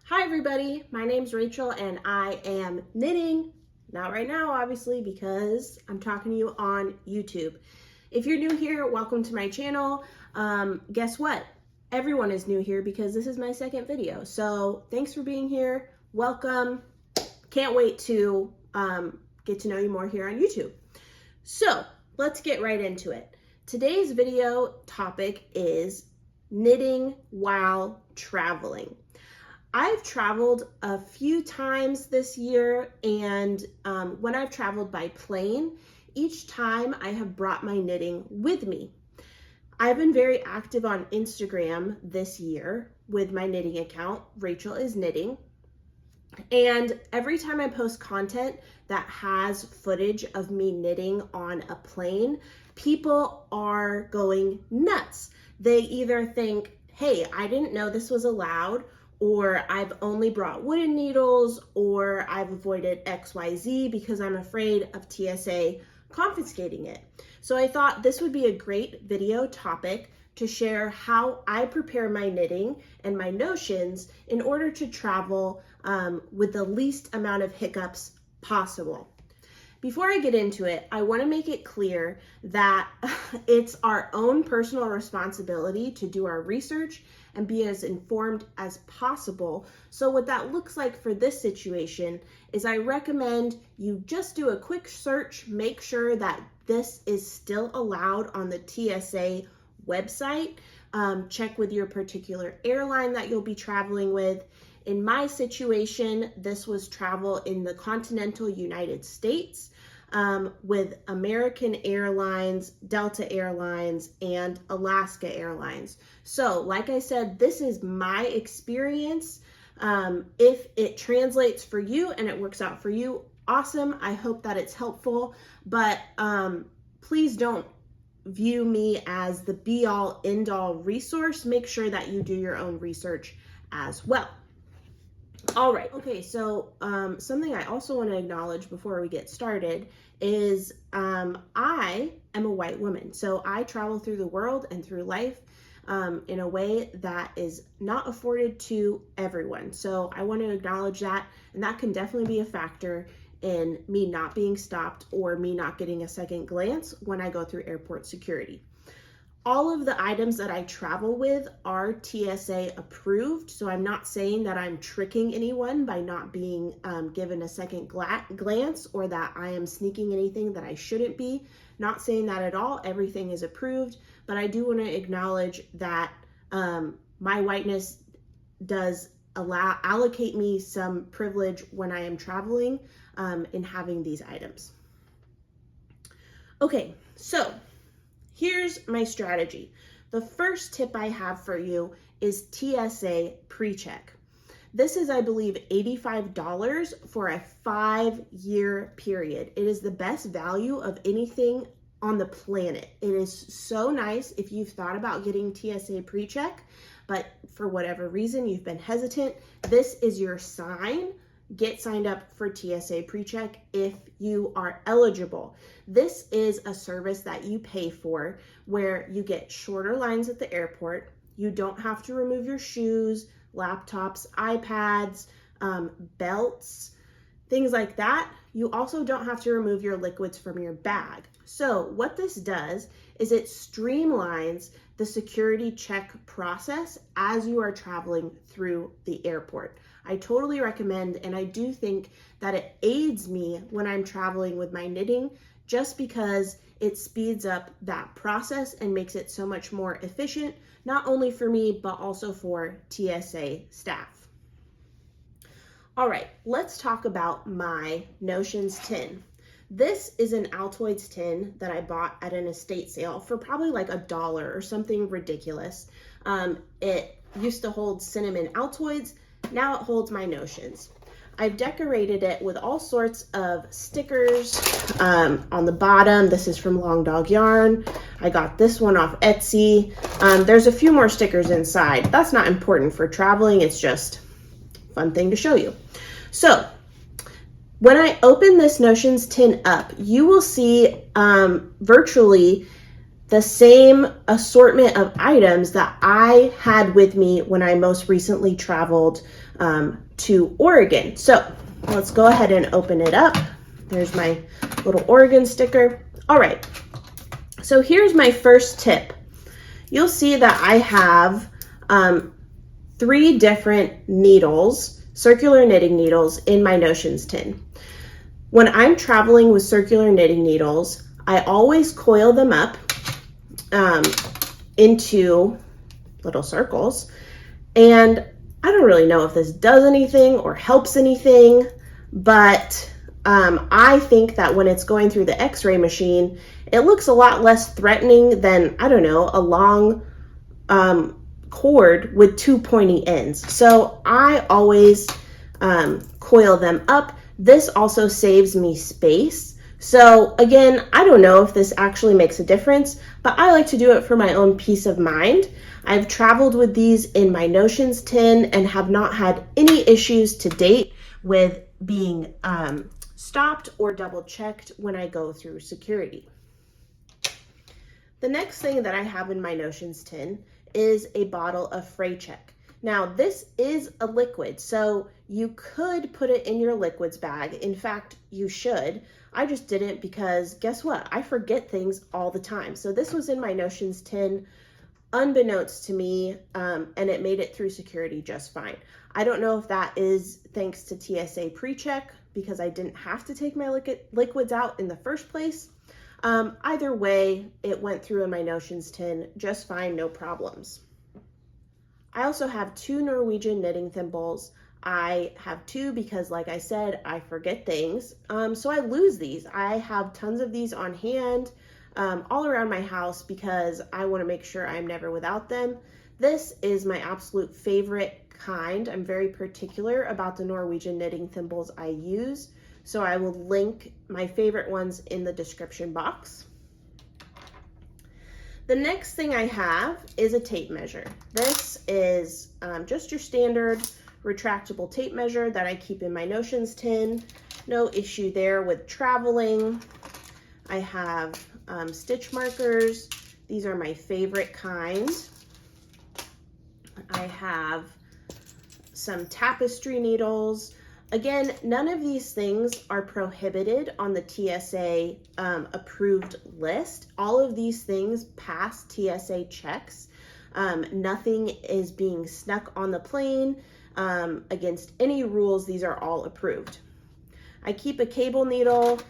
Hi everybody, my name's Rachel and I am knitting. Not right now, obviously, because I'm talking to you on YouTube. If you're new here, welcome to my channel. Guess what? Everyone is new here because this is my second video. So thanks for being here. Welcome. Can't wait to get to know you more here on YouTube. So let's get right into it. Today's video topic is knitting while traveling. I've traveled a few times this year, and when I've traveled by plane, each time I have brought my knitting with me. I've been very active on Instagram this year with my knitting account, Rachel is Knitting, and every time I post content that has footage of me knitting on a plane, people are going nuts. They either think, hey, I didn't know this was allowed, or I've only brought wooden needles, or I've avoided XYZ because I'm afraid of TSA confiscating it. So I thought this would be a great video topic to share how I prepare my knitting and my notions in order to travel with the least amount of hiccups possible. Before I get into it, I want to make it clear that it's our own personal responsibility to do our research and be as informed as possible. So what that looks like for this situation is I recommend you just do a quick search, make sure that this is still allowed on the TSA website. Check with your particular airline that you'll be traveling with. In my situation, this was travel in the continental United States with American Airlines, Delta Airlines, and Alaska Airlines. So, like I said, this is my experience. If it translates for you and it works out for you, awesome. I hope that it's helpful, but please don't view me as the be-all, end-all resource. Make sure that you do your own research as well. All right, okay, so something I also want to acknowledge before we get started is I am a white woman. So I travel through the world and through life in a way that is not afforded to everyone. So I want to acknowledge that, and that can definitely be a factor in me not being stopped or me not getting a second glance when I go through airport security. All of the items that I travel with are TSA approved, so I'm not saying that I'm tricking anyone by not being given a second glance or that I am sneaking anything that I shouldn't be. Not saying that at all. Everything is approved, but I do want to acknowledge that my whiteness does allocate me some privilege when I am traveling in having these items. Okay, so here's my strategy. The first tip I have for you is TSA pre-check. This is, I believe, $85 for a 5-year period. It is the best value of anything on the planet. It is so nice if you've thought about getting TSA pre-check, but for whatever reason you've been hesitant. This is your sign. Get signed up for TSA PreCheck if you are eligible. This is a service that you pay for where you get shorter lines at the airport. You don't have to remove your shoes, laptops, iPads, belts, things like that. You also don't have to remove your liquids from your bag. So what this does is it streamlines the security check process as you are traveling through the airport. I totally recommend, and I do think that it aids me when I'm traveling with my knitting just because it speeds up that process and makes it so much more efficient, not only for me, but also for TSA staff. All right, let's talk about my Notions tin. This is an Altoids tin that I bought at an estate sale for probably like $1 or something ridiculous. It used to hold cinnamon Altoids. Now it holds my Notions. I've decorated it with all sorts of stickers on the bottom. This is from Long Dog Yarn. I got this one off Etsy. There's a few more stickers inside. That's not important for traveling. It's just a fun thing to show you. So when I open this Notions tin up, you will see virtually the same assortment of items that I had with me when I most recently traveled to Oregon. So let's go ahead and open it up. There's my little Oregon sticker. All right, so here's my first tip. You'll see that I have 3 different needles, circular knitting needles, in my notions tin. When I'm traveling with circular knitting needles, I always coil them up into little circles. And I don't really know if this does anything or helps anything, but I think that when it's going through the X-ray machine, it looks a lot less threatening than, I don't know, a long cord with 2 pointy ends. So I always coil them up. This also saves me space. So again, I don't know if this actually makes a difference, but I like to do it for my own peace of mind. I've traveled with these in my notions tin and have not had any issues to date with being stopped or double checked when I go through security. The next thing that I have in my notions tin is a bottle of FRAY check. Now, this is a liquid, so you could put it in your liquids bag. In fact, you should. I just didn't because guess what? I forget things all the time. So this was in my notions tin, unbeknownst to me, and it made it through security just fine. I don't know if that is thanks to TSA pre-check because I didn't have to take my liquids out in the first place. Either way, it went through in my notions tin just fine, no problems. I also have 2 Norwegian knitting thimbles. I have 2 because, like I said, I forget things. So I lose these. I have tons of these on hand all around my house because I want to make sure I'm never without them. This is my absolute favorite kind. I'm very particular about the Norwegian knitting thimbles I use. So I will link my favorite ones in the description box. The next thing I have is a tape measure. This is just your standard retractable tape measure that I keep in my notions tin. No issue there with traveling. I have stitch markers. These are my favorite kind. I have some tapestry needles. Again, none of these things are prohibited on the TSA approved list. All of these things pass TSA checks. Nothing is being snuck on the plane against any rules. These are all approved. I keep a cable needle.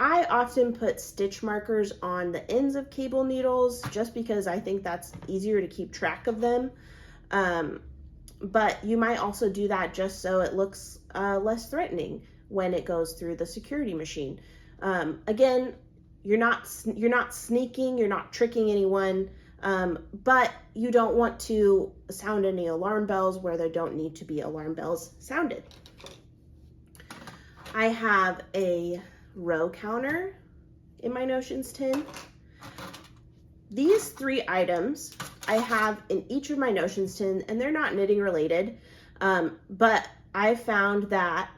I often put stitch markers on the ends of cable needles just because I think that's easier to keep track of them. But you might also do that just so it looks less threatening when it goes through the security machine. Again, you're not sneaking, you're not tricking anyone, but you don't want to sound any alarm bells where there don't need to be alarm bells sounded. I have a row counter in my notions tin. These 3 items I have in each of my notions tin, and they're not knitting related, but I found that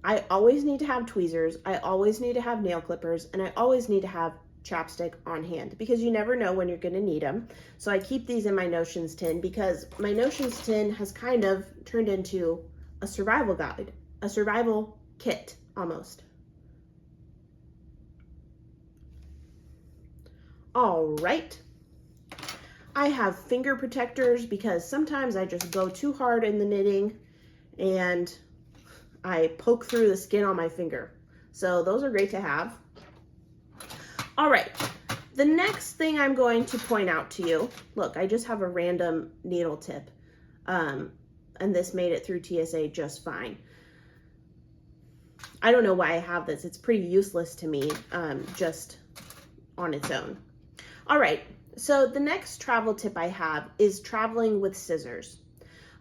I always need to have tweezers, I always need to have nail clippers, and I always need to have chapstick on hand because you never know when you're going to need them. So I keep these in my notions tin because my notions tin has kind of turned into a survival guide, a survival kit almost. All right. I have finger protectors because sometimes I just go too hard in the knitting and I poke through the skin on my finger. So those are great to have. All right. The next thing I'm going to point out to you, look, I just have a random needle tip. And this made it through TSA just fine. I don't know why I have this. It's pretty useless to me, just on its own. All right, so the next travel tip I have is traveling with scissors.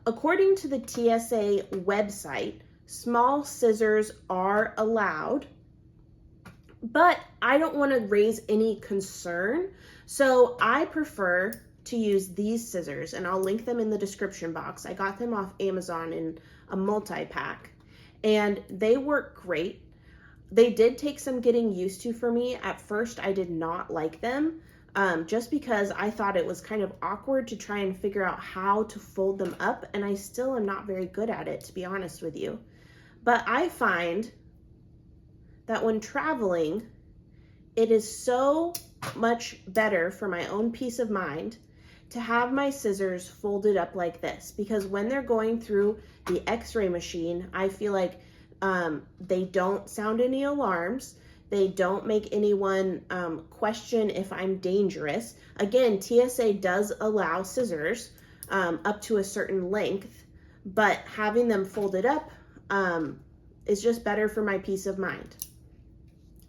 According to the TSA website, small scissors are allowed, but I don't want to raise any concern, so I prefer to use these scissors, and I'll link them in the description box. I got them off Amazon in a multi-pack, and they work great. They did take some getting used to for me. At first, I did not like them. just because I thought it was kind of awkward to try and figure out how to fold them up, and I still am not very good at it, to be honest with you. But I find that when traveling, it is so much better for my own peace of mind to have my scissors folded up like this, because when they're going through the x-ray machine, I feel like they don't sound any alarms. They don't make anyone question if I'm dangerous. Again, TSA does allow scissors up to a certain length, but having them folded up is just better for my peace of mind,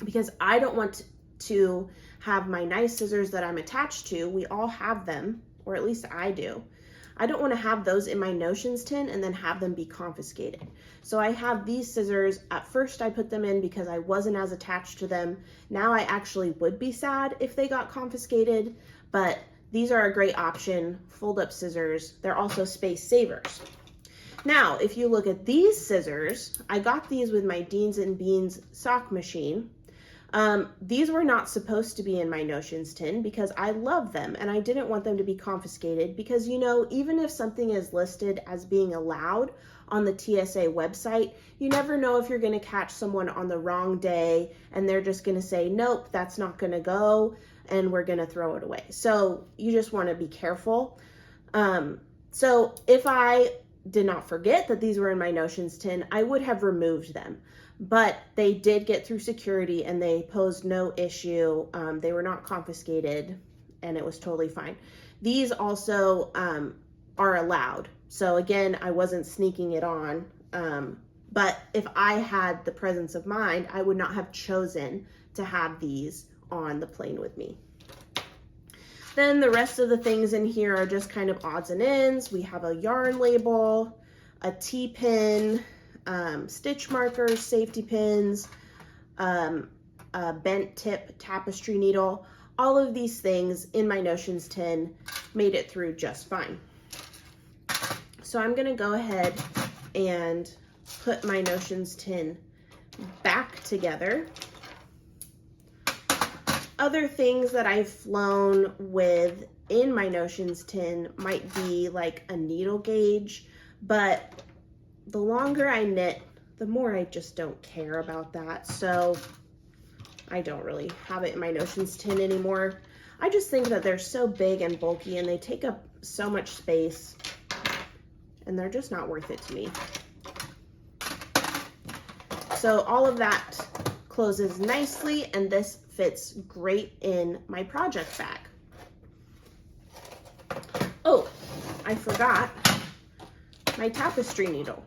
because I don't want to have my nice scissors that I'm attached to. We all have them, or at least I do. I don't want to have those in my notions tin and then have them be confiscated. So I have these scissors. At first I put them in because I wasn't as attached to them. Now I actually would be sad if they got confiscated, but these are a great option. Fold up scissors. They're also space savers. Now, if you look at these scissors, I got these with my Deans and Beans sock machine. These were not supposed to be in my notions tin because I love them and I didn't want them to be confiscated, because, you know, even if something is listed as being allowed on the TSA website, you never know if you're going to catch someone on the wrong day and they're just going to say, nope, that's not going to go, and we're going to throw it away. So you just want to be careful. So if I did not forget that these were in my notions tin, I would have removed them. But they did get through security and they posed no issue. They were not confiscated and it was totally fine. These also are allowed. So again, I wasn't sneaking it on. But if I had the presence of mind, I would not have chosen to have these on the plane with me. Then the rest of the things in here are just kind of odds and ends. We have a yarn label, a T-pin, stitch markers, safety pins, a bent tip tapestry needle. All of these things in my notions tin made it through just fine. So I'm going to go ahead and put my notions tin back together. Other things that I've flown with in my notions tin might be like a needle gauge, but the longer I knit, the more I just don't care about that. So I don't really have it in my notions tin anymore. I just think that they're so big and bulky and they take up so much space and they're just not worth it to me. So all of that closes nicely and this fits great in my project bag. Oh, I forgot my tapestry needle.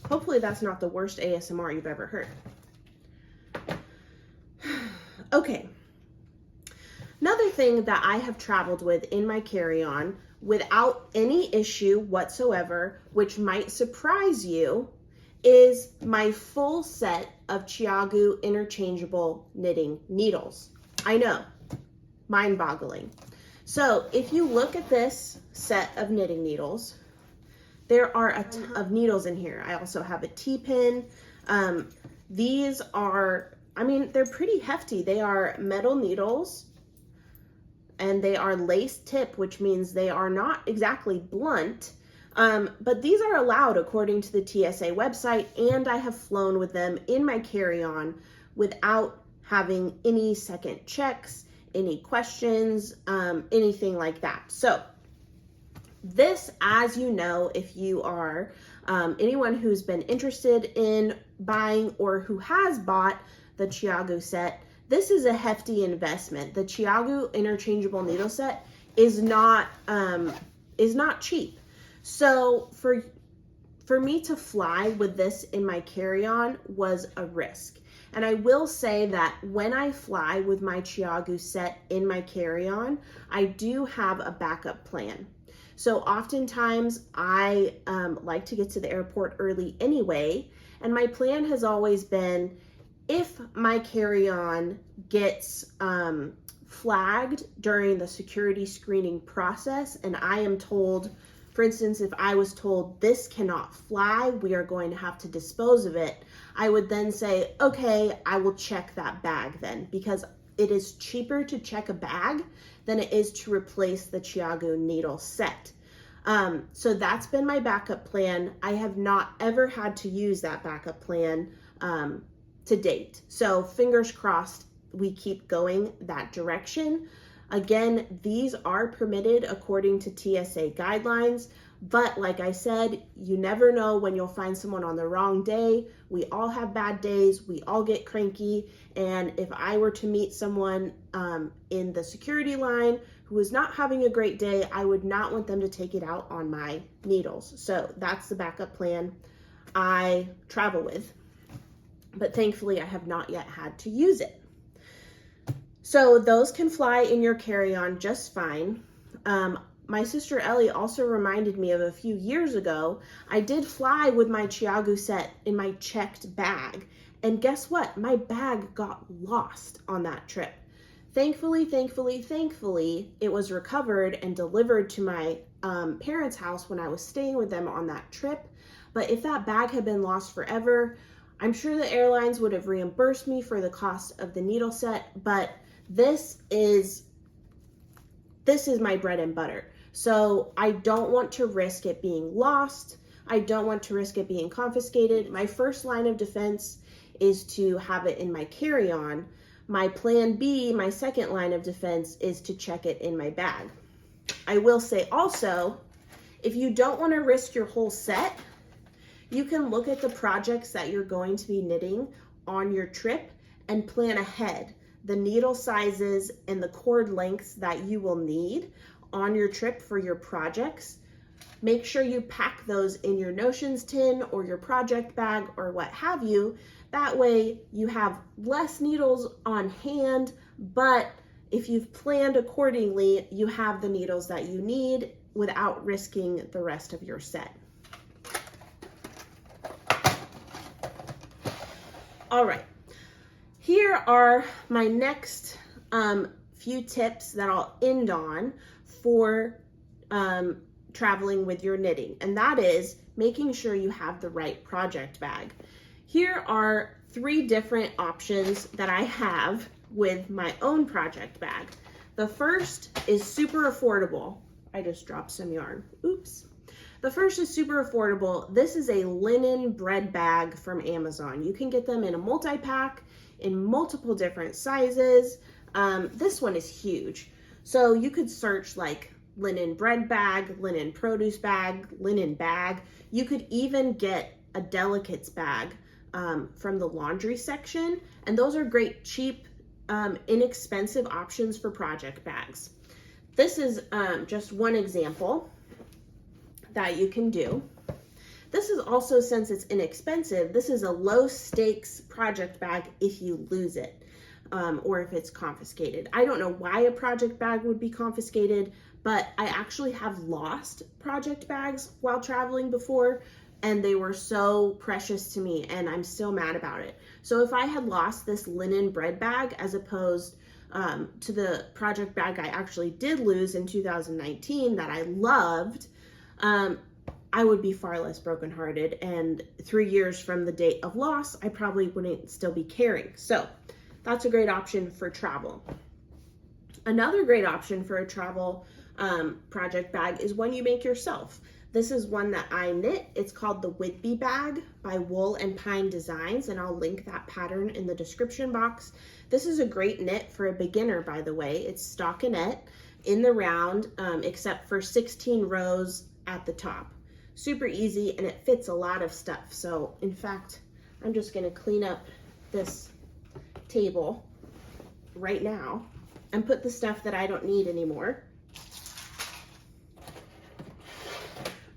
Hopefully that's not the worst ASMR you've ever heard. Okay. Another thing that I have traveled with in my carry-on without any issue whatsoever, which might surprise you, is my full set of Chiagu interchangeable knitting needles. I know, mind-boggling. So if you look at this set of knitting needles, there are a ton of needles in here. I also have a T-pin. These are, I mean, they're pretty hefty. They are metal needles and they are lace tip, which means they are not exactly blunt. But these are allowed according to the TSA website, and I have flown with them in my carry-on without having any second checks, any questions, anything like that. So this, as you know, if you are anyone who's been interested in buying or who has bought the Chiagu set, this is a hefty investment. The Chiagu interchangeable needle set is not cheap. So for me to fly with this in my carry-on was a risk. And I will say that when I fly with my Chiagu set in my carry-on, I do have a backup plan. So oftentimes I like to get to the airport early anyway, and my plan has always been, if my carry-on gets flagged during the security screening process and I am told, for instance, if I was told this cannot fly, we are going to have to dispose of it, I would then say, okay, I will check that bag then, because it is cheaper to check a bag than it is to replace the Chiagu needle set. So that's been my backup plan. I have not ever had to use that backup plan to date. So fingers crossed we keep going that direction. Again, these are permitted according to TSA guidelines, but like I said, you never know when you'll find someone on the wrong day. We all have bad days, we all get cranky, and if I were to meet someone in the security line who was not having a great day, I would not want them to take it out on my needles. So that's the backup plan I travel with, but thankfully I have not yet had to use it. So those can fly in your carry-on just fine. My sister Ellie also reminded me of a few years ago, I did fly with my Chiagu set in my checked bag. And guess what? My bag got lost on that trip. Thankfully, it was recovered and delivered to my parents' house when I was staying with them on that trip. But if that bag had been lost forever, I'm sure the airlines would have reimbursed me for the cost of the needle set, but this is my bread and butter. So I don't want to risk it being lost. I don't want to risk it being confiscated. My first line of defense is to have it in my carry-on. My plan B, my second line of defense, is to check it in my bag. I will say also, if you don't want to risk your whole set, you can look at the projects that you're going to be knitting on your trip and plan ahead the needle sizes and the cord lengths that you will need on your trip for your projects. Make sure you pack those in your notions tin or your project bag or what have you. That way you have less needles on hand, but if you've planned accordingly, you have the needles that you need without risking the rest of your set. All right. Here are my next few tips that I'll end on for traveling with your knitting, and that is making sure you have the right project bag. Here are 3 different options that I have with my own project bag. The first is super affordable. I just dropped some yarn. Oops. The first is super affordable. This is a linen bread bag from Amazon. You can get them in a multi-pack in multiple different sizes. This one is huge. So you could search like linen bread bag, linen produce bag, linen bag. You could even get a delicates bag from the laundry section. And those are great, cheap, inexpensive options for project bags. This is just one example that you can do. This is also, since it's inexpensive, this is a low stakes project bag if you lose it or if it's confiscated. I don't know why a project bag would be confiscated, but I actually have lost project bags while traveling before, and they were so precious to me, and I'm still mad about it. So if I had lost this linen bread bag as opposed to the project bag I actually did lose in 2019 that I loved, I would be far less brokenhearted, and 3 years from the date of loss, I probably wouldn't still be carrying. So that's a great option for travel. Another great option for a travel project bag is one you make yourself. This is one that I knit. It's called the Whidbey bag by Wool and Pine Designs, and I'll link that pattern in the description box. This is a great knit for a beginner, by the way. It's stockinette in the round, except for 16 rows at the top. Super easy, and it fits a lot of stuff. So in fact, I'm just gonna clean up this table right now and put the stuff that I don't need anymore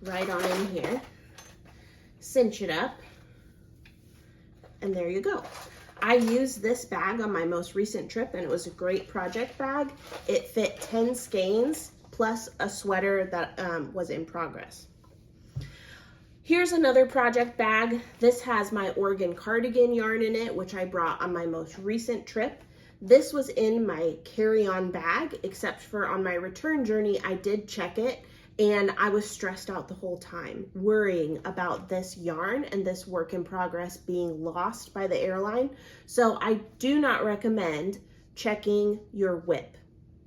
right on in here, cinch it up, and there you go. I used this bag on my most recent trip, and it was a great project bag. It fit 10 skeins plus a sweater that was in progress. Here's another project bag. This has my Oregon cardigan yarn in it, which I brought on my most recent trip. This was in my carry-on bag, except for on my return journey, I did check it, and I was stressed out the whole time, worrying about this yarn and this work in progress being lost by the airline. So I do not recommend checking your WIP,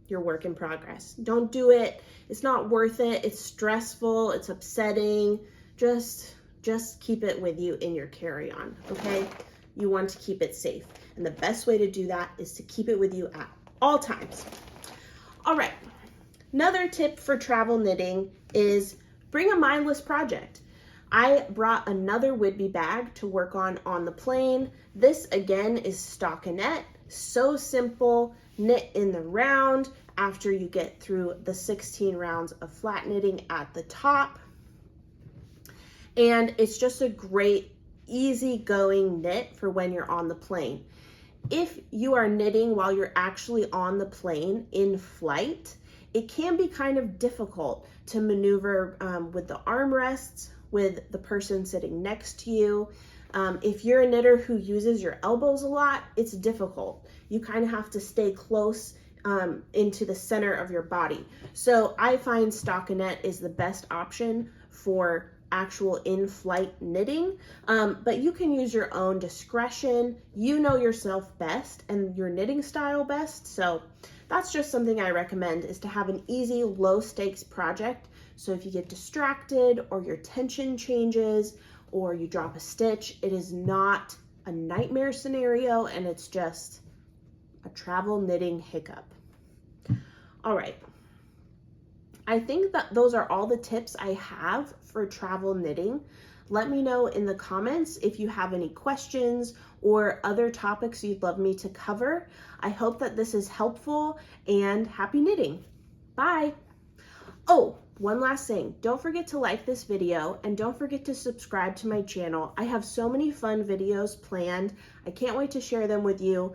your work in progress. Don't do it. It's not worth it. It's stressful. It's upsetting. Just keep it with you in your carry-on, okay? You want to keep it safe. And the best way to do that is to keep it with you at all times. All right. Another tip for travel knitting is bring a mindless project. I brought another Whidbey bag to work on the plane. This again is stockinette. So simple, knit in the round after you get through the 16 rounds of flat knitting at the top. And it's just a great, easy-going knit for when you're on the plane. If you are knitting while you're actually on the plane in flight, it can be kind of difficult to maneuver with the armrests, with the person sitting next to you. If you're a knitter who uses your elbows a lot, it's difficult. You kind of have to stay close into the center of your body. So I find stockinette is the best option for actual in-flight knitting, but you can use your own discretion. You know yourself best and your knitting style best, so that's just something I recommend, is to have an easy, low-stakes project. So if you get distracted or your tension changes or you drop a stitch, it is not a nightmare scenario, and it's just a travel knitting hiccup. All right. I think that those are all the tips I have for travel knitting. Let me know in the comments if you have any questions or other topics you'd love me to cover. I hope that this is helpful, and happy knitting. Bye. Oh, one last thing. Don't forget to like this video, and don't forget to subscribe to my channel. I have so many fun videos planned. I can't wait to share them with you.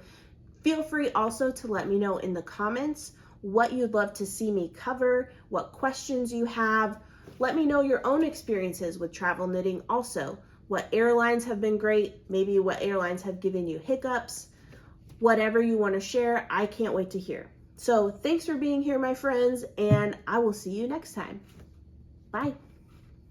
Feel free also to let me know in the comments what you'd love to see me cover, what questions you have. Let me know your own experiences with travel knitting also. What airlines have been great, maybe what airlines have given you hiccups. Whatever you want to share, I can't wait to hear. So thanks for being here, my friends, and I will see you next time. Bye.